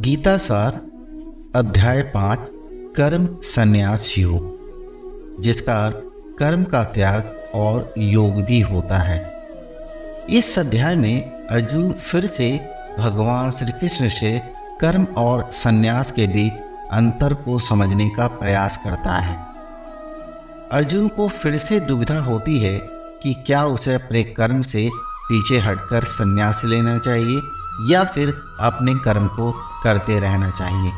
गीता सार अध्याय 5 कर्म संन्यास योग, जिसका अर्थ कर्म का त्याग और योग भी होता है। इस अध्याय में अर्जुन फिर से भगवान श्री कृष्ण से कर्म और संन्यास के बीच अंतर को समझने का प्रयास करता है। अर्जुन को फिर से दुविधा होती है कि क्या उसे अपने कर्म से पीछे हटकर संन्यास लेना चाहिए या फिर अपने कर्म को करते रहना चाहिए।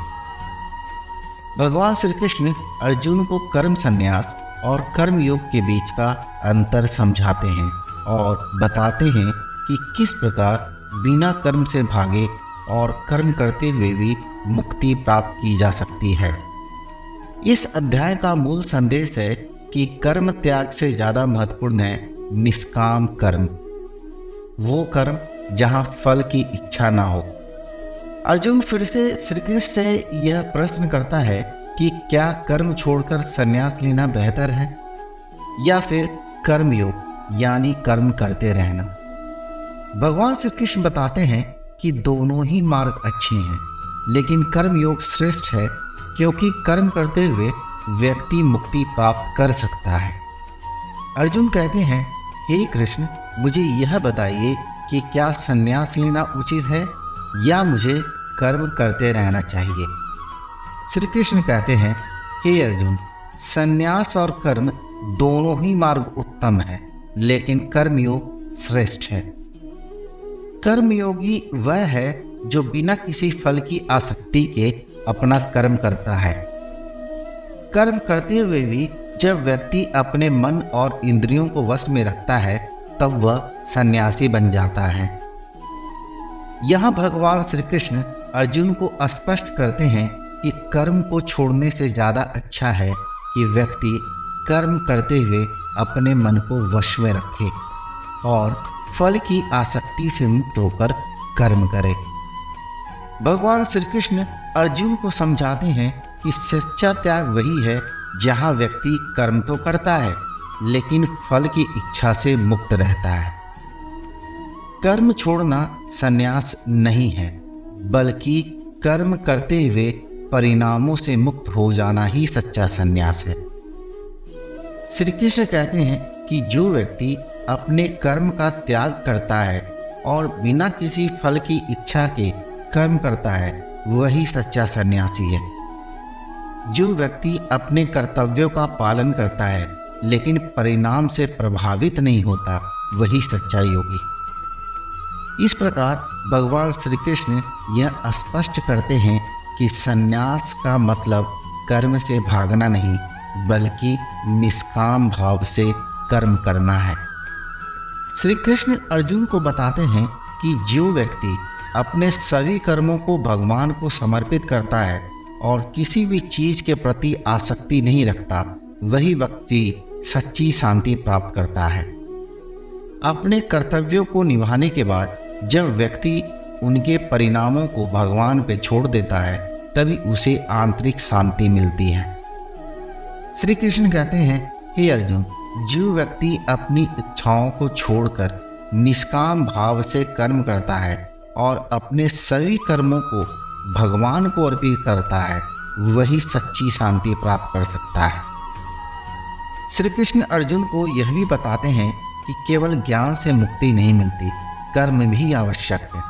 भगवान श्री कृष्ण अर्जुन को कर्म संन्यास और कर्म योग के बीच का अंतर समझाते हैं और बताते हैं कि किस प्रकार बिना कर्म से भागे और कर्म करते हुए भी मुक्ति प्राप्त की जा सकती है। इस अध्याय का मूल संदेश है कि कर्म त्याग से ज़्यादा महत्वपूर्ण है निष्काम कर्म, वो कर्म जहाँ फल की इच्छा ना हो। अर्जुन फिर से श्री कृष्ण से यह प्रश्न करता है कि क्या कर्म छोड़कर संन्यास लेना बेहतर है या फिर कर्म योग यानी कर्म करते रहना। भगवान श्री कृष्ण बताते हैं कि दोनों ही मार्ग अच्छे हैं, लेकिन कर्म योग श्रेष्ठ है क्योंकि कर्म करते हुए व्यक्ति मुक्ति प्राप्त कर सकता है। अर्जुन कहते हैं, हे कृष्ण, मुझे यह बताइए कि क्या संन्यास लेना उचित है या मुझे कर्म करते रहना चाहिए। श्री कृष्ण कहते हैं, हे अर्जुन, संन्यास और कर्म दोनों ही मार्ग उत्तम है, लेकिन कर्मयोग श्रेष्ठ है। कर्मयोगी वह है जो बिना किसी फल की आसक्ति के अपना कर्म करता है। कर्म करते हुए भी जब व्यक्ति अपने मन और इंद्रियों को वश में रखता है तब वह सन्यासी बन जाता है। यहाँ भगवान श्री कृष्ण अर्जुन को स्पष्ट करते हैं कि कर्म को छोड़ने से ज़्यादा अच्छा है कि व्यक्ति कर्म करते हुए अपने मन को वश में रखे और फल की आसक्ति से मुक्त होकर कर्म करे। भगवान श्री कृष्ण अर्जुन को समझाते हैं कि सच्चा त्याग वही है जहाँ व्यक्ति कर्म तो करता है लेकिन फल की इच्छा से मुक्त रहता है। कर्म छोड़ना संन्यास नहीं है, बल्कि कर्म करते हुए परिणामों से मुक्त हो जाना ही सच्चा संन्यास है। श्री कृष्ण कहते हैं कि जो व्यक्ति अपने कर्म का त्याग करता है और बिना किसी फल की इच्छा के कर्म करता है वही सच्चा सन्यासी है। जो व्यक्ति अपने कर्तव्यों का पालन करता है लेकिन परिणाम से प्रभावित नहीं होता वही सच्चा योगी। इस प्रकार भगवान श्री कृष्ण यह स्पष्ट करते हैं कि संन्यास का मतलब कर्म से भागना नहीं, बल्कि निष्काम भाव से कर्म करना है। श्री कृष्ण अर्जुन को बताते हैं कि जो व्यक्ति अपने सभी कर्मों को भगवान को समर्पित करता है और किसी भी चीज के प्रति आसक्ति नहीं रखता, वही व्यक्ति सच्ची शांति प्राप्त करता है। अपने कर्तव्यों को निभाने के बाद जब व्यक्ति उनके परिणामों को भगवान पे छोड़ देता है तभी उसे आंतरिक शांति मिलती है। श्री कृष्ण कहते हैं, हे अर्जुन, जो व्यक्ति अपनी इच्छाओं को छोड़कर निष्काम भाव से कर्म करता है और अपने सभी कर्मों को भगवान को अर्पित करता है वही सच्ची शांति प्राप्त कर सकता है। श्री कृष्ण अर्जुन को यह भी बताते हैं कि केवल ज्ञान से मुक्ति नहीं मिलती, कर्म भी आवश्यक है।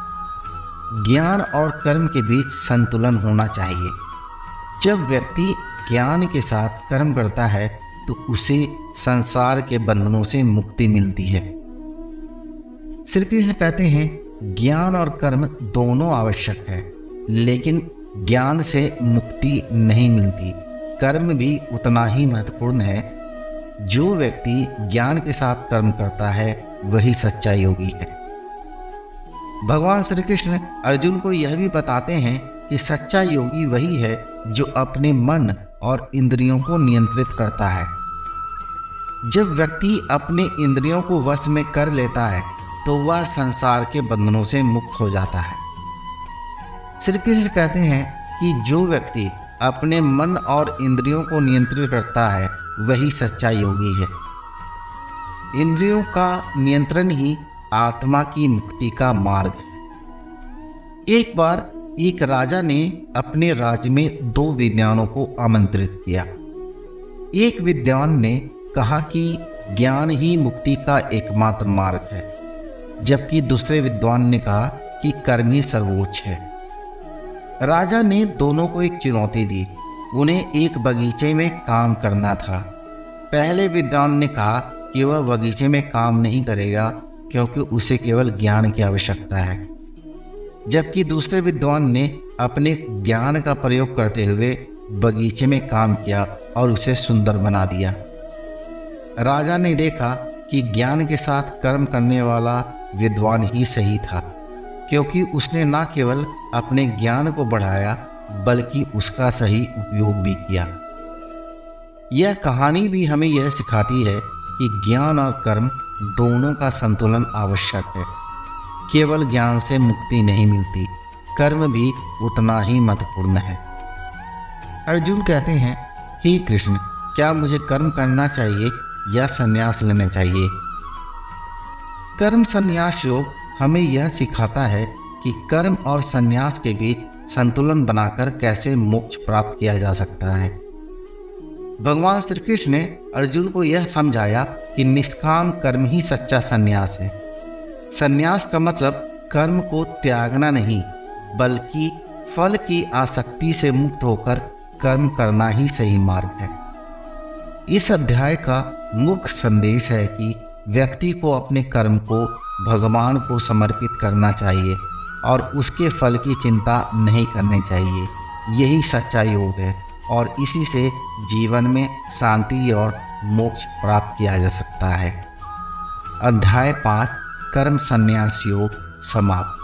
ज्ञान और कर्म के बीच संतुलन होना चाहिए। जब व्यक्ति ज्ञान के साथ कर्म करता है तो उसे संसार के बंधनों से मुक्ति मिलती है। श्री कृष्ण कहते हैं, ज्ञान और कर्म दोनों आवश्यक है, लेकिन ज्ञान से मुक्ति नहीं मिलती। कर्म भी उतना ही महत्वपूर्ण है। जो व्यक्ति ज्ञान के साथ कर्म करता है वही सच्चा योगी है। भगवान श्री कृष्ण अर्जुन को यह भी बताते हैं कि सच्चा योगी वही है जो अपने मन और इंद्रियों को नियंत्रित करता है। जब व्यक्ति अपने इंद्रियों को वश में कर लेता है तो वह संसार के बंधनों से मुक्त हो जाता है। श्री कृष्ण कहते हैं कि जो व्यक्ति अपने मन और इंद्रियों को नियंत्रित करता है वही सच्चा योगी है। इंद्रियों का नियंत्रण ही आत्मा की मुक्ति का मार्ग है। एक बार एक राजा ने अपने राज्य में 2 विद्वानों को आमंत्रित किया। एक विद्वान ने कहा कि ज्ञान ही मुक्ति का एकमात्र मार्ग है, जबकि दूसरे विद्वान ने कहा कि कर्म ही सर्वोच्च है। राजा ने दोनों को एक चुनौती दी। उन्हें एक बगीचे में काम करना था। पहले विद्वान ने कहा कि वह बगीचे में काम नहीं करेगा क्योंकि उसे केवल ज्ञान की आवश्यकता है, जबकि दूसरे विद्वान ने अपने ज्ञान का प्रयोग करते हुए बगीचे में काम किया और उसे सुंदर बना दिया। राजा ने देखा कि ज्ञान के साथ कर्म करने वाला विद्वान ही सही था, क्योंकि उसने न केवल अपने ज्ञान को बढ़ाया बल्कि उसका सही उपयोग भी किया। यह कहानी भी हमें यह सिखाती है कि ज्ञान और कर्म दोनों का संतुलन आवश्यक है। केवल ज्ञान से मुक्ति नहीं मिलती, कर्म भी उतना ही महत्वपूर्ण है। अर्जुन कहते हैं, हे कृष्ण, क्या मुझे कर्म करना चाहिए या संन्यास लेना चाहिए? कर्म संन्यास योग हमें यह सिखाता है कि कर्म और संन्यास के बीच संतुलन बनाकर कैसे मोक्ष प्राप्त किया जा सकता है। भगवान श्री कृष्ण ने अर्जुन को यह समझाया कि निष्काम कर्म ही सच्चा संन्यास है। संन्यास का मतलब कर्म को त्यागना नहीं, बल्कि फल की आसक्ति से मुक्त होकर कर्म करना ही सही मार्ग है। इस अध्याय का मुख्य संदेश है कि व्यक्ति को अपने कर्म को भगवान को समर्पित करना चाहिए और उसके फल की चिंता नहीं करनी चाहिए। यही सच्चा योग है और इसी से जीवन में शांति और मोक्ष प्राप्त किया जा सकता है। अध्याय 5 कर्म संन्यास योग समाप्त।